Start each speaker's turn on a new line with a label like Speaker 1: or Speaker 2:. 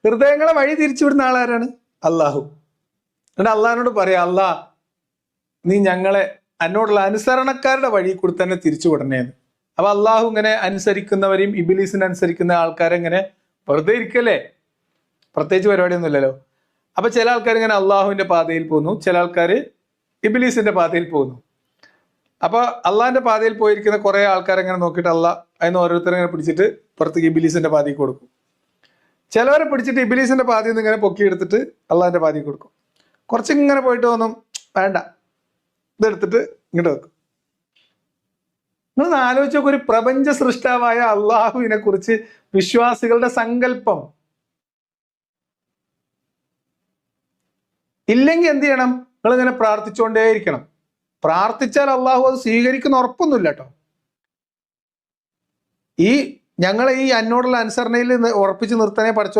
Speaker 1: ഹൃദയങ്ങളെ വഴി തിരിച്ചുവിടുന്ന ആളാരാണ്? അള്ളാഹു. എന്നിട്ട് അള്ളാഹിനോട് പറയാ, അള്ളാ നീ ഞങ്ങളെ എന്നോടുള്ള അനുസരണക്കാരുടെ വഴി കൂടി തന്നെ തിരിച്ചു വിടണേന്ന്. അപ്പൊ അള്ളാഹു ഇങ്ങനെ അനുസരിക്കുന്നവരെയും ഇബിലീസിനെ അനുസരിക്കുന്ന ആൾക്കാരെ ഇങ്ങനെ വെറുതെ ഇരിക്കല്ലേ, പ്രത്യേകിച്ച് പരിപാടിയൊന്നും ഇല്ലല്ലോ. അപ്പൊ ചില ആൾക്കാർ ഇങ്ങനെ അള്ളാഹുവിന്റെ പാതയിൽ പോകുന്നു, ചില ആൾക്കാർ ഇബിലീസിന്റെ പാതയിൽ പോകുന്നു. അപ്പൊ അള്ളാഹിന്റെ പാതയിൽ പോയിരിക്കുന്ന കുറെ ആൾക്കാരെ ഇങ്ങനെ നോക്കിയിട്ട് അള്ളാഹ് അതിന് ഓരോരുത്തരെ ഇങ്ങനെ പിടിച്ചിട്ട് പുറത്തേക്ക് ഇബിലീസിന്റെ പാതയിൽ കൊടുക്കും. ചിലവരെ പിടിച്ചിട്ട് ഇബിലീസിന്റെ പാതയിൽ നിന്ന് ഇങ്ങനെ പൊക്കിയെടുത്തിട്ട് അള്ളാഹിന്റെ പാതയിൽ കൊടുക്കും. കുറച്ചിങ്ങനെ പോയിട്ട് തോന്നും വേണ്ട, ഇതെടുത്തിട്ട് ഇങ്ങോട്ട് വെക്കും. നിങ്ങൾ ആലോചിച്ച് നോക്ക്, ഒരു പ്രപഞ്ച സൃഷ്ടാവായ അള്ളാഹുവിനെ കുറിച്ച് വിശ്വാസികളുടെ സങ്കല്പം. ഇല്ലെങ്കിൽ എന്ത് ചെയ്യണം? നിങ്ങൾ ഇങ്ങനെ പ്രാർത്ഥിച്ചുകൊണ്ടേയിരിക്കണം. പ്രാർത്ഥിച്ചാൽ അള്ളാഹു അത് സ്വീകരിക്കുന്ന ഉറപ്പൊന്നുമില്ല കേട്ടോ. ഞങ്ങളെ ഈ എന്നോടുള്ള അനുസരണയിൽ ഉറപ്പിച്ച് നിർത്താനേ പഠിച്ചു